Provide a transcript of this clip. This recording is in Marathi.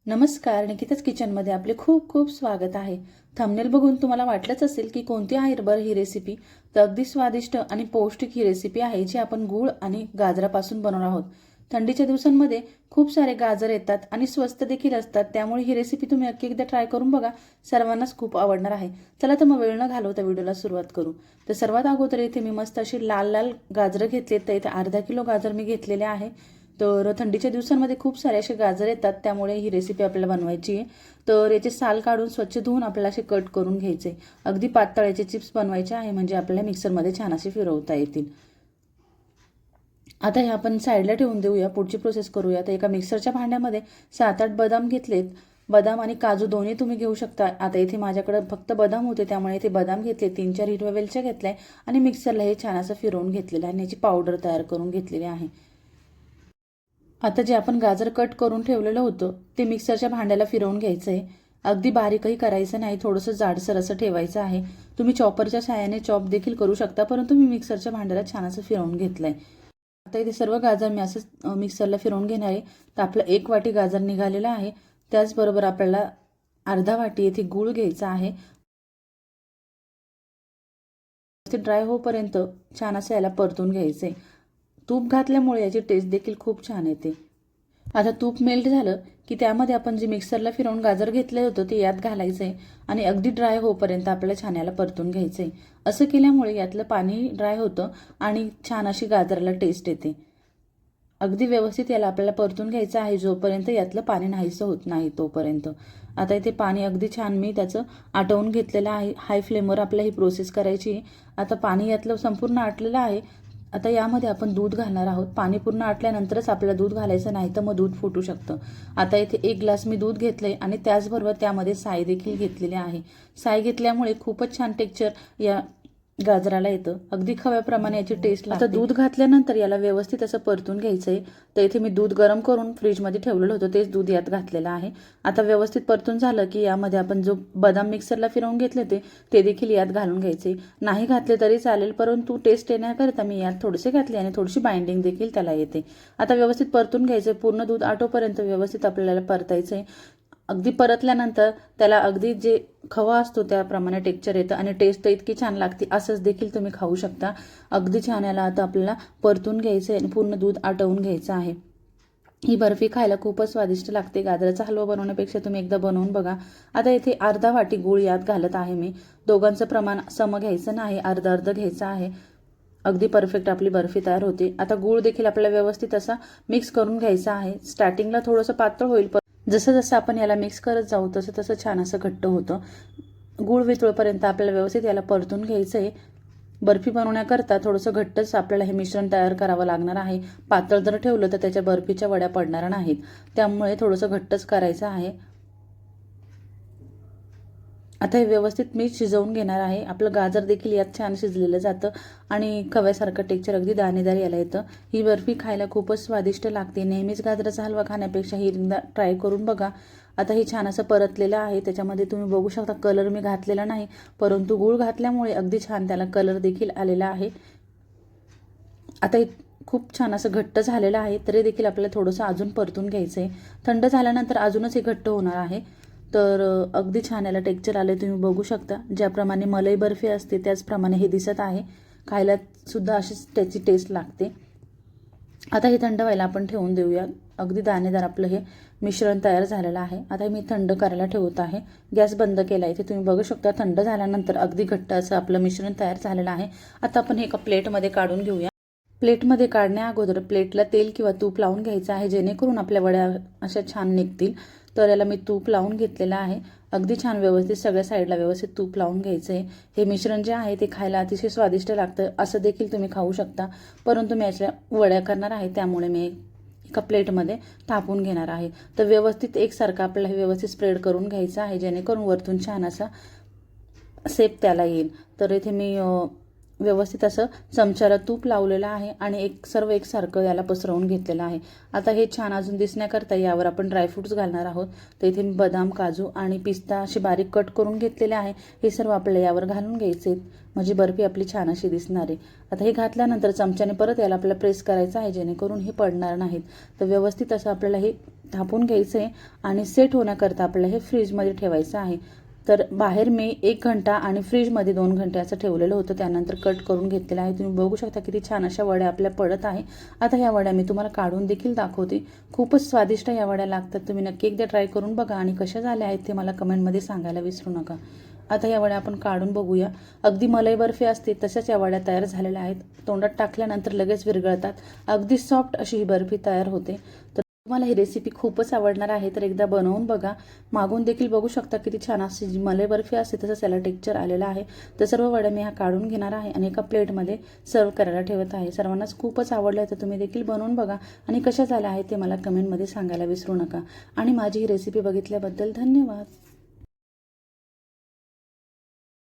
नमस्कार. निकिताच किचनमध्ये आपले खूप खूप स्वागत आहे. थंबनेल बघून तुम्हाला वाटलंच असेल की कोणती आहे बरं ही रेसिपी. तर अगदी स्वादिष्ट आणि पौष्टिक ही रेसिपी आहे जी आपण गूळ आणि गाजरापासून बनवणार आहोत. थंडीच्या दिवसांमध्ये खूप सारे गाजर येतात आणि स्वस्त देखील असतात, त्यामुळे ही रेसिपी तुम्ही नक्की एकदा ट्राय करून बघा. सर्वांनाच खूप आवडणार आहे. चला तर मग वेळ न घालवता व्हिडिओला सुरुवात करू. तर सर्वात अगोदर इथे मी मस्त अशी लाल लाल गाजरं घेतलेत. तर इथे अर्धा किलो गाजर मी घेतलेले आहे. तर थंडीच्या दिवसांमध्ये खूप सारे असे गाजर येतात, त्यामुळे ही रेसिपी आपल्याला बनवायची आहे. तर याचे साल काढून स्वच्छ धुवून आपल्याला असे कट करून घ्यायचे. अगदी पातळ याचे चिप्स बनवायचे आहे, म्हणजे आपल्याला मिक्सरमध्ये छान असे फिरवता येतील. आता हे आपण साईडला ठेवून देऊया, पुढची प्रोसेस करूया. तर एका मिक्सरच्या भांड्यामध्ये 7-8 बदाम घेतलेत. बदाम आणि काजू दोन्ही तुम्ही घेऊ शकता. आता इथे माझ्याकडे फक्त बदाम होते, त्यामुळे इथे बदाम घेतले, 3-4 हिरव्या वेलच्या घेतल्या आणि मिक्सरला हे छान असं फिरवून घेतलेलं आहे आणि याची पावडर तयार करून घेतलेली आहे. आता जे आपण गाजर कट करून ठेवलेलं होतं ते मिक्सरच्या भांड्याला फिरवून घ्यायचं आहे. अगदी बारीकही करायचं नाही, थोडंसं जाडसर असं ठेवायचं आहे. तुम्ही चॉपरच्या साहाय्याने चॉप देखील करू शकता, परंतु मी मिक्सरच्या भांड्याला छान असं फिरवून घेतलंय. आता इथे सर्व गाजर मी असं मिक्सरला फिरवून घेणार आहे. तर आपलं 1 वाटी गाजर निघालेलं आहे. त्याचबरोबर आपल्याला अर्धा वाटी येथे गूळ घ्यायचा आहे. ते ड्राय होईपर्यंत छान असं याला परतून घ्यायचं आहे. तूप घातल्यामुळे याची टेस्ट देखील खूप छान येते. आता तूप मेल्ट झालं की त्यामध्ये आपण जे मिक्सरला फिरवून गाजर घेतलं होतं ते यात घालायचं आहे आणि अगदी ड्राय होईपर्यंत आपल्याला छान याला परतून घ्यायचं आहे. असं केल्यामुळे यातलं पाणी ड्राय होतं आणि छान अशी गाजराला टेस्ट येते. अगदी व्यवस्थित याला आपल्याला परतून घ्यायचं आहे, जोपर्यंत यातलं पाणी नाहीसं होत नाही तोपर्यंत. आता इथे पाणी अगदी छान मी त्याचं आटवून घेतलेलं आहे. हाय फ्लेमवर आपल्याला ही प्रोसेस करायची. आता पाणी यातलं संपूर्ण आटलेलं आहे. आता यामध्ये आपण दूध घालणार आहोत. पाणी पूर्ण आटल्यानंतरच आपल्याला दूध घालायचं, नाही तर मग दूध फुटू शकतं. आता इथे 1 ग्लास मी दूध घेतलंय आणि त्याचबरोबर त्यामध्ये साय देखील घेतलेली आहे. साय घेतल्यामुळे खूपच छान टेक्स्चर या गाजराला येतं. अगदी खव्याप्रमाणे याची टेस्ट लागते. आता दूध घातल्यानंतर याला व्यवस्थित असं परतून घ्यायचंय. तर इथे मी दूध गरम करून फ्रीजमध्ये ठेवलेलं होतं, तेच दूध यात घातलेलं आहे. आता व्यवस्थित परतून झालं की यामध्ये आपण जो बदाम मिक्सरला फिरवून घेतले ते देखील यात घालून घ्यायचे. नाही घातले तरी चालेल, परंतु टेस्ट येण्याकरिता मी यात थोडेसे घातले आणि थोडीशी बाइंडिंग देखील त्याला येते. आता व्यवस्थित परतून घ्यायचं. पूर्ण दूध आटोपर्यंत व्यवस्थित आपल्याला परतायचंय. अगदी परतल्यानंतर त्याला अगदी जे खवा असतो त्याप्रमाणे टेक्स्चर येतं आणि टेस्ट तर इतकी छान लागते. असंच देखील तुम्ही खाऊ शकता. अगदी छान याला आता आपल्याला परतून घ्यायचं आहे आणि पूर्ण दूध आटवून घ्यायचं आहे. ही बर्फी खायला खूपच स्वादिष्ट लागते. गाजराचा हलवा बनवण्यापेक्षा तुम्ही एकदा बनवून बघा. आता इथे अर्धा वाटी गूळ यात घालत आहे मी. दोघांचं प्रमाण सम घ्यायचं नाही, अर्ध अर्ध घ्यायचं आहे. अगदी परफेक्ट आपली बर्फी तयार होते. आता गूळ देखील आपल्याला व्यवस्थित असा मिक्स करून घ्यायचा आहे. स्टार्टिंगला थोडंसं पातळ होईल, जसं जसं आपण याला मिक्स करत जाऊ तसं तसं छान असं घट्ट होतं. गूळ वितळेपर्यंत आपल्याला व्यवस्थित याला परतून घ्यायचं आहे. बर्फी बनवण्याकरता थोडंसं घट्टच आपल्याला हे मिश्रण तयार करावं लागणार आहे. पातळ जर ठेवलं तर त्याच्या बर्फीच्या वड्या पडणार नाहीत, त्यामुळे थोडंसं घट्टच करायचं आहे. आता हे व्यवस्थित मी शिजवून घेणार आहे. आपलं गाजर देखील यात छान शिजलेलं जातं आणि खव्यासारखं टेक्स्चर अगदी दाणेदार याला येतं. ही बर्फी खायला खूपच स्वादिष्ट लागते. नेहमीच गाजराचा हलवा खाण्यापेक्षा ही एकदा ट्राय करून बघा. आता हे छान असं परतलेलं आहे. त्याच्यामध्ये तुम्ही बघू शकता कलर मी घातलेला नाही, परंतु गूळ घातल्यामुळे अगदी छान त्याला कलर देखील आलेला आहे. आता खूप छान असं घट्ट झालेलं आहे, तरी देखील आपल्याला थोडंसं अजून परतून घ्यायचं आहे. थंड झाल्यानंतर अजूनच हे घट्ट होणार आहे. तर अगदी छान याला टेक्स्चर आले, तुम्ही बघू शकता. ज्याप्रमाणे मलाई बर्फी असते त्याचप्रमाणे हे दिसत आहे. खायला सुद्धा अशीच त्याची टेस्ट लागते. आता हे थंड व्हायला आपण ठेवून देऊया. अगदी दाणेदार आपलं हे मिश्रण तयार झालेलं आहे. आता मी थंड करायला ठेवत आहे. गॅस बंद केला. इथे तुम्ही बघू शकता थंड झाल्यानंतर अगदी घट्ट असं आपलं मिश्रण तयार झालेलं आहे. आता आपण हे एका प्लेटमध्ये काढून घेऊया. प्लेटमध्ये काढण्या अगोदर प्लेटला तेल किंवा तूप लावून घ्यायचं आहे, जेणेकरून आपल्या वड्या अशा छान निघतील. तर याला मी तूप लावून घेतलेलं आहे. अगदी छान व्यवस्थित सगळ्या साईडला व्यवस्थित तूप लावून घ्यायचं आहे. हे मिश्रण जे आहे ते खायला अतिशय स्वादिष्ट लागतं. असं देखील तुम्ही खाऊ शकता, परंतु मी याच्या वड्या करणार आहे, त्यामुळे मी एका प्लेटमध्ये तापवून घेणार आहे. तर व्यवस्थित एकसारखं आपल्याला हे व्यवस्थित स्प्रेड करून घ्यायचं आहे, जेणेकरून वरतून छान असा शेप त्याला येईल. तर इथे मी व्यवस्थित असं चमच्याला तूप लावलेलं आहे आणि सर्व एकसारखं याला पसरवून घेतलेलं आहे. आता हे छान अजून दिसण्याकरता यावर आपण ड्रायफ्रूट्स घालणार आहोत. तर इथे मी बदाम, काजू आणि पिस्ता अशी बारीक कट करून घेतलेले आहे. हे सर्व आपल्याला यावर घालून घ्यायचे म्हणजे बर्फी आपली छान अशी दिसणार आहे. आता हे घातल्यानंतर चमच्याने परत याला आपल्याला प्रेस करायचं आहे जेणेकरून हे पडणार नाहीत. तर व्यवस्थित असं आपल्याला हे थापून घ्यायचं आहे आणि सेट होण्याकरता आपल्याला हे फ्रीजमध्ये ठेवायचं आहे. तर बाहेर मी 1 घंटा आणि फ्रीजमध्ये 2 घंटे असं ठेवलेलं होतं. त्यानंतर कट करून घेतलेलं आहे. तुम्ही बघू शकता किती छान अशा वड्या आपल्या पडत आहे. आता ह्या वड्या मी तुम्हाला काढून देखील दाखवते. खूपच स्वादिष्ट या वड्या लागतात. तुम्ही नक्की एकदा ट्राय करून बघा आणि कशा झाल्या आहेत ते मला कमेंटमध्ये सांगायला विसरू नका. आता या वड्या आपण काढून बघूया. अगदी मलाई बर्फी असते तशाच या वड्या तयार झालेल्या आहेत. तोंडात टाकल्यानंतर लगेच विरघळतात. अगदी सॉफ्ट अशी ही बर्फी तयार होते. तर तुम्हाला ही रेसिपी खूपच आवडणार आहे तर एकदा बनवून बघा. मागून देखील बघू शकता किती छान अशी जी मलाई बर्फी असते तसंच याला टेक्स्चर आलेलं आहे. तर सर्व वड्या मी काढून घेणार आहे आणि एका प्लेटमध्ये सर्व करायला ठेवत आहे. सर्वांनाच खूपच आवडलं आहे तर तुम्ही देखील बनवून बघा आणि कशा झाल्या आहेत ते मला कमेंटमध्ये सांगायला विसरू नका. आणि माझी ही रेसिपी बघितल्याबद्दल धन्यवाद.